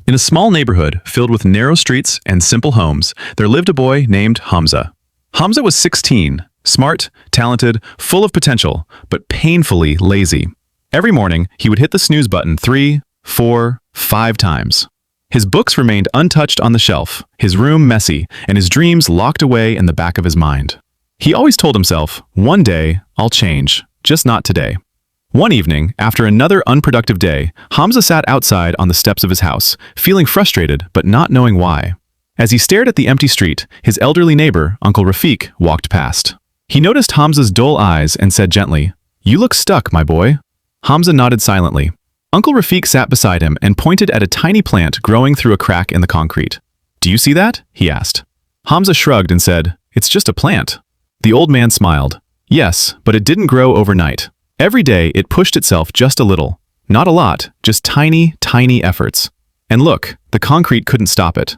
In a small neighborhood filled with narrow streets and simple homes, there lived a boy named Hamza. Hamza was 16, smart, talented, full of potential, but painfully lazy. Every morning, he would hit the snooze button 3, 4, 5 times. His books remained untouched on the shelf, his room messy, and his dreams locked away in the back of his mind. He always told himself, "One day, I'll change, just not today." One evening, after another unproductive day, Hamza sat outside on the steps of his house, feeling frustrated but not knowing why. As he stared at the empty street, his elderly neighbor, Uncle Rafiq, walked past. He noticed Hamza's dull eyes and said gently, "You look stuck, my boy." Hamza nodded silently. Uncle Rafiq sat beside him and pointed at a tiny plant growing through a crack in the concrete. "Do you see that?" he asked. Hamza shrugged and said, "It's just a plant." The old man smiled. "Yes, but it didn't grow overnight. Every day it pushed itself just a little. Not a lot, just tiny, tiny efforts. And look, the concrete couldn't stop it."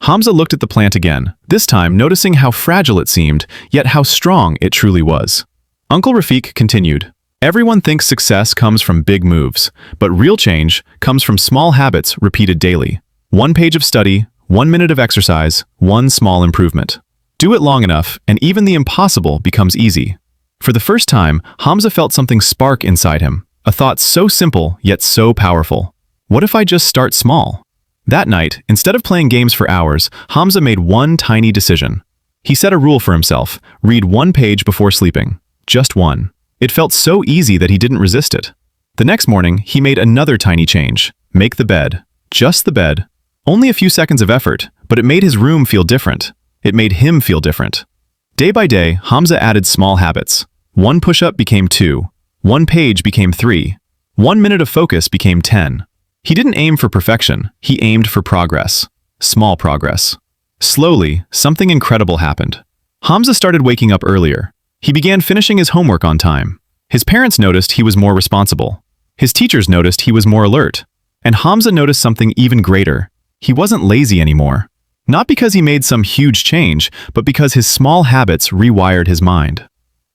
Hamza looked at the plant again, this time noticing how fragile it seemed, yet how strong it truly was. Uncle Rafiq continued, "Everyone thinks success comes from big moves, but real change comes from small habits repeated daily. 1 page of study, 1 minute of exercise, 1 small improvement. Do it long enough, and even the impossible becomes easy." For the first time, Hamza felt something spark inside him, a thought so simple yet so powerful. What if I just start small? That night, instead of playing games for hours, Hamza made one tiny decision. He set a rule for himself: read 1 page before sleeping. Just 1. It felt so easy that he didn't resist it. The next morning, he made another tiny change: make the bed. Just the bed. Only a few seconds of effort, but it made his room feel different. It made him feel different. Day by day, Hamza added small habits. 1 push-up became 2. 1 page became 3. 1 minute of focus became 10. He didn't aim for perfection, he aimed for progress. Small progress. Slowly, something incredible happened. Hamza started waking up earlier. He began finishing his homework on time. His parents noticed he was more responsible. His teachers noticed he was more alert. And Hamza noticed something even greater. He wasn't lazy anymore. Not because he made some huge change, but because his small habits rewired his mind.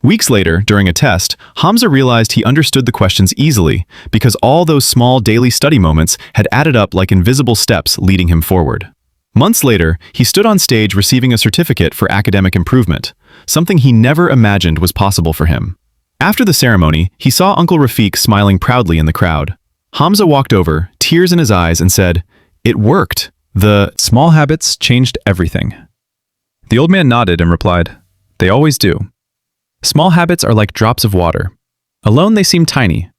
Weeks later, during a test, Hamza realized he understood the questions easily because all those small daily study moments had added up like invisible steps leading him forward. Months later, he stood on stage receiving a certificate for academic improvement, something he never imagined was possible for him. After the ceremony, he saw Uncle Rafiq smiling proudly in the crowd. Hamza walked over, tears in his eyes, and said, "It worked. The Small habits changed everything." The old man nodded and replied, "They always do. Small habits are like drops of water. Alone they seem tiny,